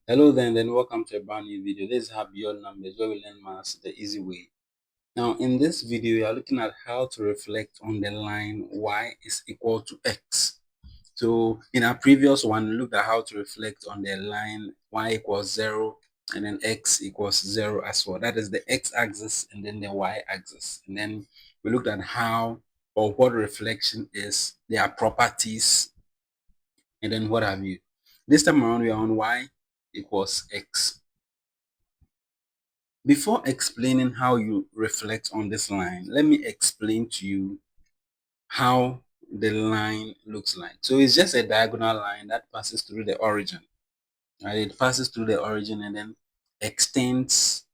Hello then welcome to a brand new video. This is how beyond numbers where we learn maths the easy way. Now in this video we are looking at how to reflect on the line y is equal to x. So in our previous one we looked at how to reflect on the line y equals 0 and then x equals 0 as well. That is the x-axis and then the y-axis. And then we looked at how or what reflection is, their properties, and then what have you. This time around we are on y equals x. Before explaining how you reflect on this line, let me explain to you how the line looks like. So it's just a diagonal line that passes through the origin. Right? It passes through the origin and then extends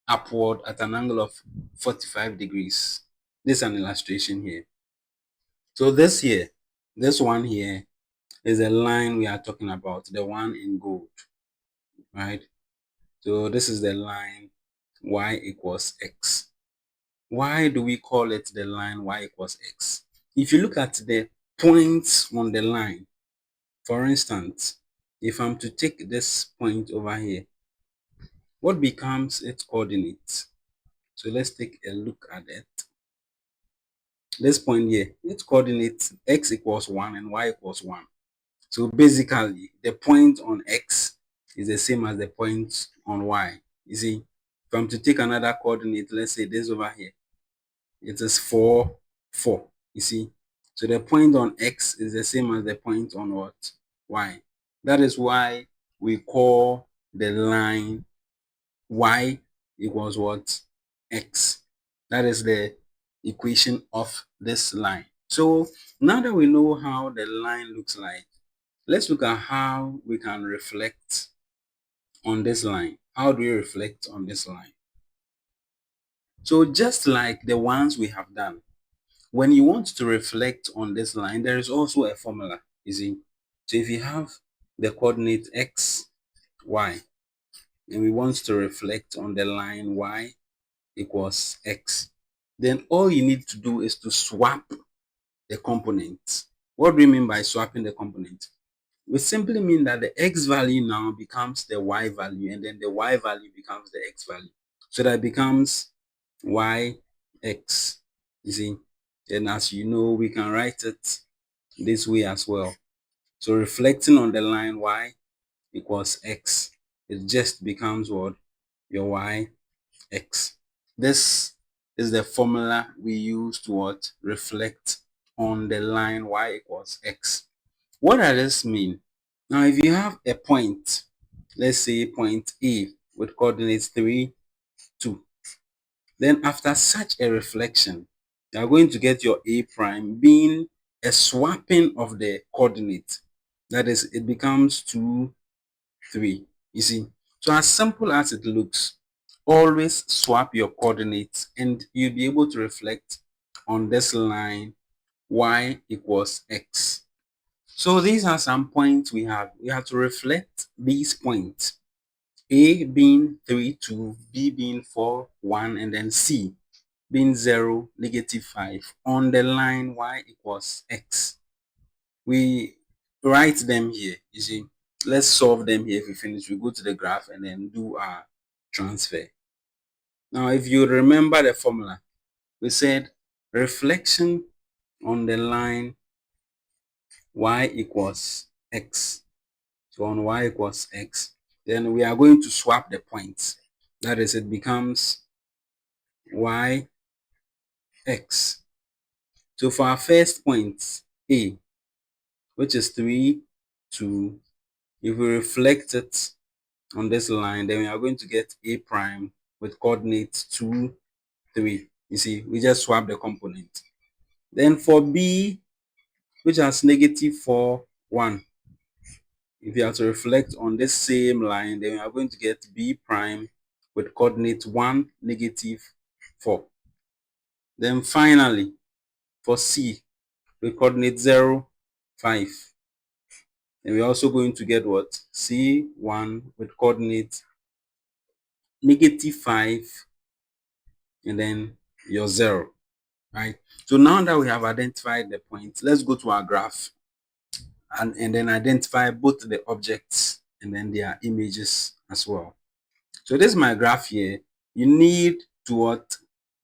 upward at an angle of 45 degrees. This is an illustration here. So this one here is a line we are talking about, the one in gold, right? So this is the line y equals x. Why do we call it the line y equals x? If you look at the points on the line, for instance, if I'm to take this point over here, what becomes its coordinates? So let's take a look at it. This point here, its coordinates x equals 1 and y equals 1. So basically, the point on x is the same as the point on y. You see, if I'm to take another coordinate, let's say this over here, it is 4, 4. You see, so the point on x is the same as the point on what? Y. That is why we call the line y equals what? X. That is the equation of this line. So now that we know how the line looks like, let's look at how we can reflect on this line. How do we reflect on this line? So just like the ones we have done, when you want to reflect on this line, there is also a formula, you see. So if you have the coordinate x, y, and we want to reflect on the line y equals x, then all you need to do is to swap the components. What do we mean by swapping the component? We simply mean that the x value now becomes the y value, and then the y value becomes the x value. So that becomes yx, you see. And as you know, we can write it this way as well. So reflecting on the line y equals x, it just becomes what? Your yx. This is the formula we use to what? Reflect on the line y equals x. What does this mean? Now, if you have a point, let's say point A with coordinates 3, 2, then after such a reflection, you are going to get your A prime being a swapping of the coordinate. That is, it becomes 2, 3. You see, so as simple as it looks, always swap your coordinates and you'll be able to reflect on this line y equals x. So these are some points we have. We have to reflect these points. A being 3, 2, B being 4, 1, and then C being 0, -5 on the line y equals x. We write them here, you see. Let's solve them here. If we finish, we go to the graph and then do our transfer. Now, if you remember the formula, we said reflection on the line y equals x. So on y equals x, then we are going to swap the points. That is, it becomes y x. So for our first point, A, which is 3, 2, if we reflect it on this line, then we are going to get A prime with coordinates 2, 3. You see, we just swap the component. Then for B, which has -4, 1, if you have to reflect on this same line, then we are going to get B prime with coordinates 1, -4. Then finally, for C, with coordinate 0, 5. And we're also going to get what? C1 with coordinate -5 and then your 0, right? So now that we have identified the points, let's go to our graph and then identify both the objects and then their images as well. So this is my graph here. You need to what?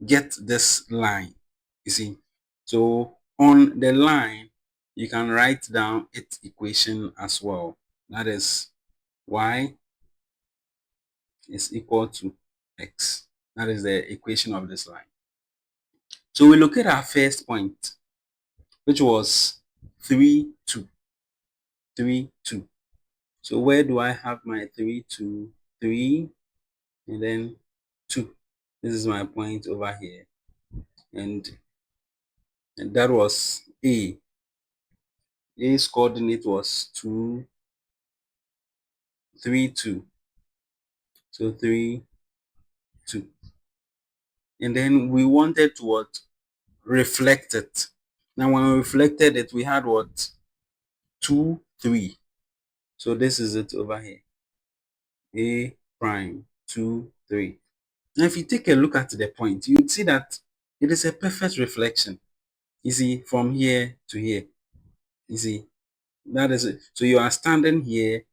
Get this line, you see. So on the line, you can write down its equation as well. That is y is equal to x. That is the equation of this line. So we look at our first point, which was 3, 2. 3, 2. So where do I have my 3, 2? 3 and then 2. This is my point over here. And that was A. A's coordinate was 2, 3, 2. So 3, 2. And then we wanted to what? Reflect it. Now when we reflected it, we had what? 2, 3. So this is it over here. A prime 2, 3. Now if you take a look at the point, you'd see that it is a perfect reflection. You see, from here to here. You see, that is it. So you are standing here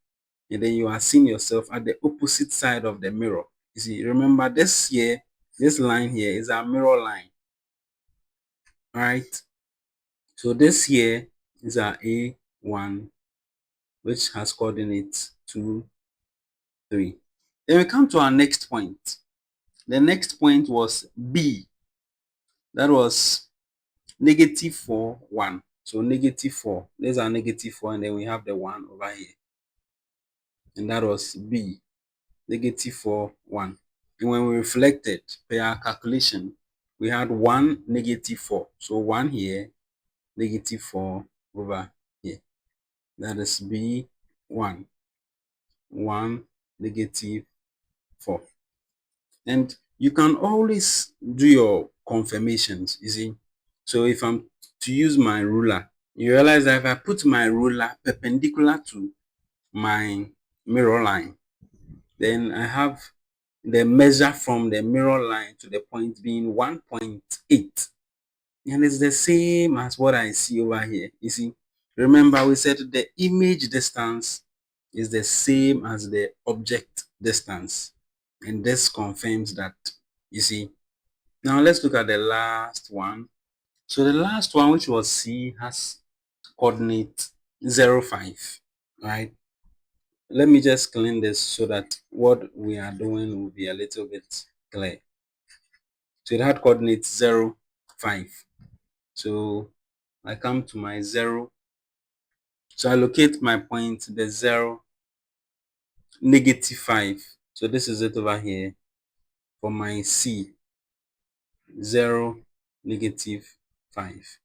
and then you are seeing yourself at the opposite side of the mirror. You see, remember this here, this line here is our mirror line. All right. So this here is our A1, which has coordinates 2, 3. Then we come to our next point. The next point was B. That was -4, 1. So -4. There's our -4, and then we have the 1 over here. And that was B, -4, 1. And when we reflected per our calculation, we had 1, -4. So 1 here, -4 over here. That is B1, 1, -4. And you can always do your confirmations, you see. So if I'm to use my ruler, you realize that if I put my ruler perpendicular to my mirror line, then I have the measure from the mirror line to the point being 1.8. And it's the same as what I see over here. You see, remember we said the image distance is the same as the object distance. And this confirms that, you see. Now let's look at the last one. So the last one, which was C, has coordinate 0, 5, right? Let me just clean this so that what we are doing will be a little bit clear. So it had coordinates 0, 5. So I come to my 0. So I locate my point, the 0, -5. So this is it over here for my C, 0, -5.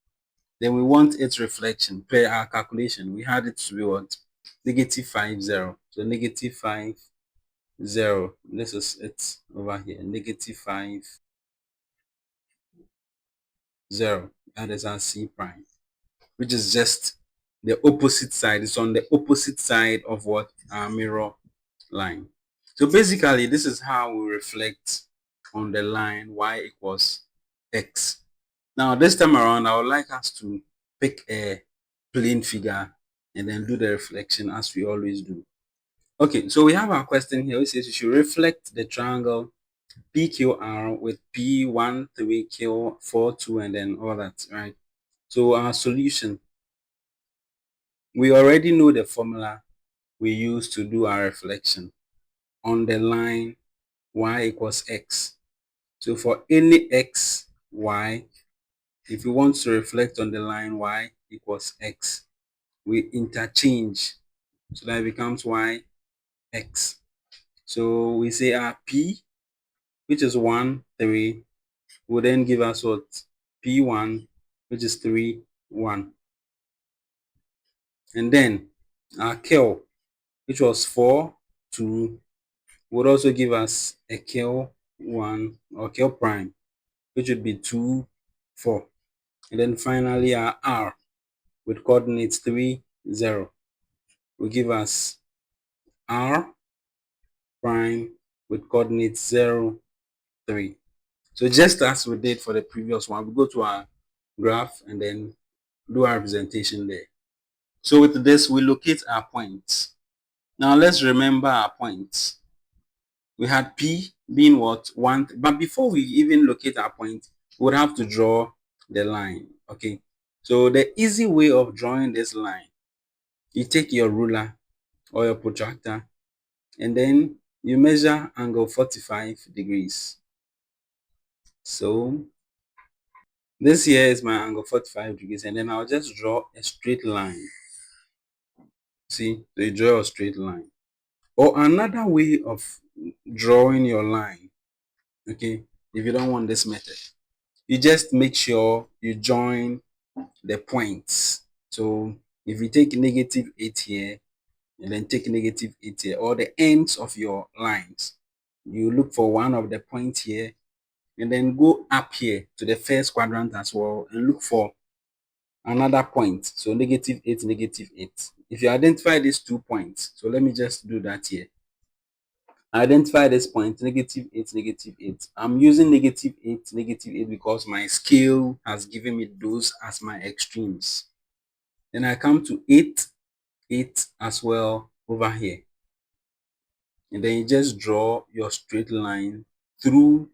Then we want its reflection per our calculation. We had it to be what? -5, 0. So -5, 0. This is it over here. -5, 0. That is our C prime, which is just the opposite side. It's on the opposite side of what? Our mirror line. So basically, this is how we reflect on the line y equals x. Now, this time around, I would like us to pick a plane figure and then do the reflection as we always do. Okay, so we have our question here. It says you should reflect the triangle PQR with P1, 3, Q, 4, 2, and then all that, right? So our solution, we already know the formula we use to do our reflection on the line y equals x. So for any x, y, if we want to reflect on the line y equals x, we interchange so that it becomes y x. So we say our p, which is 1, 3, will then give us what? P1, which is 3, 1. And then our Q, which was 4, 2, would also give us a Q1 or Q prime, which would be 2, 4. And then finally our R with coordinates 3, 0 will give us R prime with coordinates 0, 3. So just as we did for the previous one, we go to our graph and then do our representation there. So with this, we locate our points. Now let's remember our points. We had P being what? 1, but before we even locate our point, we would have to draw the line. Okay, so the easy way of drawing this line, you take your ruler or your protractor and then you measure angle 45 degrees. So this here is my angle 45 degrees, and then I'll just draw a straight line. See, so you draw a straight line. Or another way of drawing your line, okay, if you don't want this method, you just make sure you join the points. So if you take -8 here and then take -8 here, or the ends of your lines, you look for one of the points here and then go up here to the first quadrant as well and look for another point. So -8, -8. If you identify these 2 points, so let me just do that here. Identify this point, -8, -8. I'm using -8, -8 because my scale has given me those as my extremes. Then I come to 8, 8 as well over here. And then you just draw your straight line through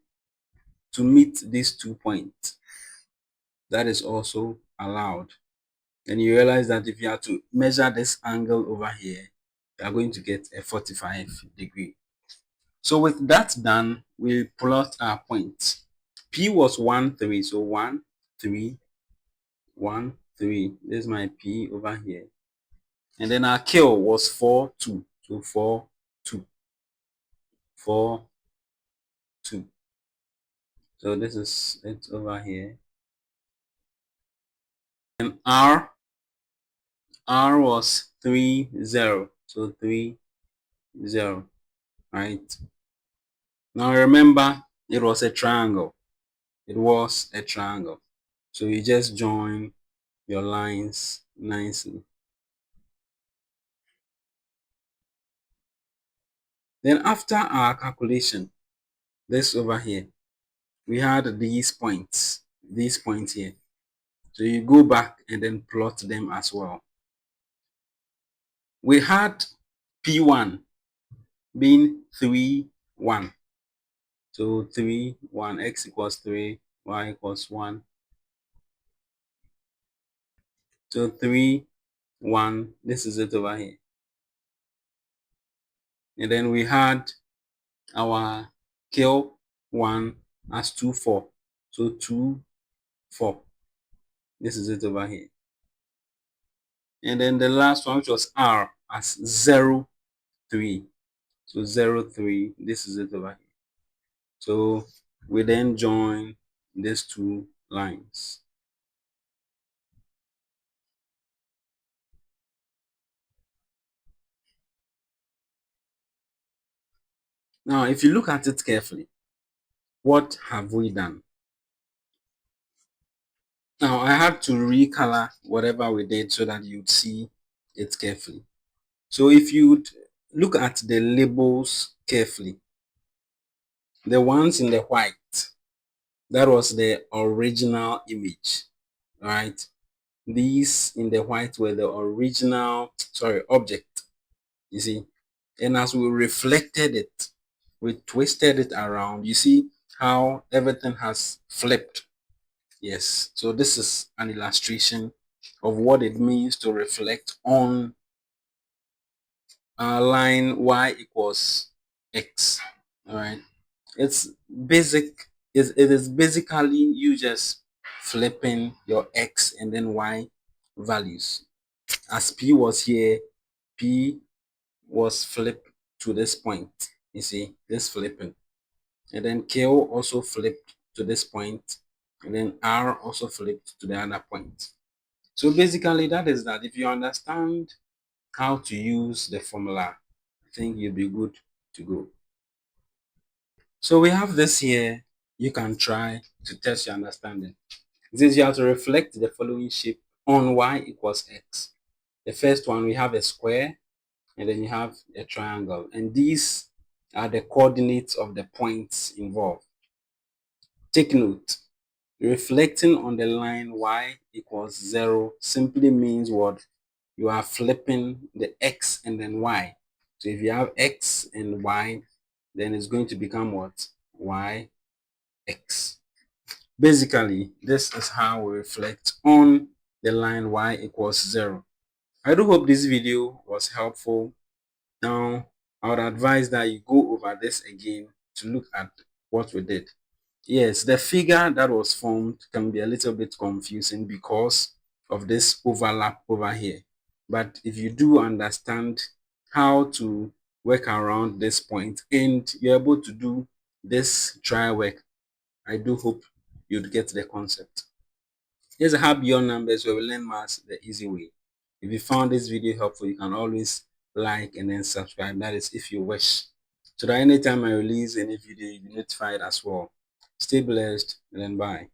to meet these 2 points. That is also allowed. And you realize that if you are to measure this angle over here, you are going to get a 45 degree. So with that done, we plot our points. P was 1, 3. So 1, 3, 1, 3. This is my P over here. And then our Q was 4, 2. So 4, 2. 4, 2. So this is it over here. And R was 3, 0. So 3, 0. Right. Now remember, it was a triangle. It was a triangle. So you just join your lines nicely. Then after our calculation, this over here, we had these points here. So you go back and then plot them as well. We had P1 being 3, 1. So 3, 1, x equals 3, y equals 1. So 3, 1, this is it over here. And then we had our Q1 as 2, 4. So 2, 4. This is it over here. And then the last one, which was R, as 0, 3. So 0, 3. This is it over here. So we then join these 2 lines. Now, if you look at it carefully, what have we done? Now, I had to recolor whatever we did so that you'd see it carefully. So if you'd look at the labels carefully, the ones in the white, that was the original image, right? These in the white were the original, object, you see. And as we reflected it, we twisted it around, you see how everything has flipped. Yes, so this is an illustration of what it means to reflect on a line y equals x. All right, it's basic. It is basically you just flipping your x and then y values. As p was here, p was flipped to this point. You see this flipping, and then q also flipped to this point, and then r also flipped to the other point. So basically, that is that. If you understand how to use the formula, I think you'll be good to go. So we have this here. You can try to test your understanding. It says you have to reflect the following shape on y equals x. The first one, we have a square, and then you have a triangle. And these are the coordinates of the points involved. Take note, reflecting on the line y equals 0 simply means what? You are flipping the x and then y. So if you have x and y, then it's going to become what? Y x. Basically, this is how we reflect on the line y equals 0. I do hope this video was helpful. Now, I would advise that you go over this again to look at what we did. Yes, the figure that was formed can be a little bit confusing because of this overlap over here. But if you do understand how to work around this point and you're able to do this try work, I do hope you'd get the concept. Here's a how beyond numbers where we learn maths the easy way. If you found this video helpful, you can always like and then subscribe. That is if you wish. So that anytime I release any video, you'll be notified as well. Stay blessed and then bye.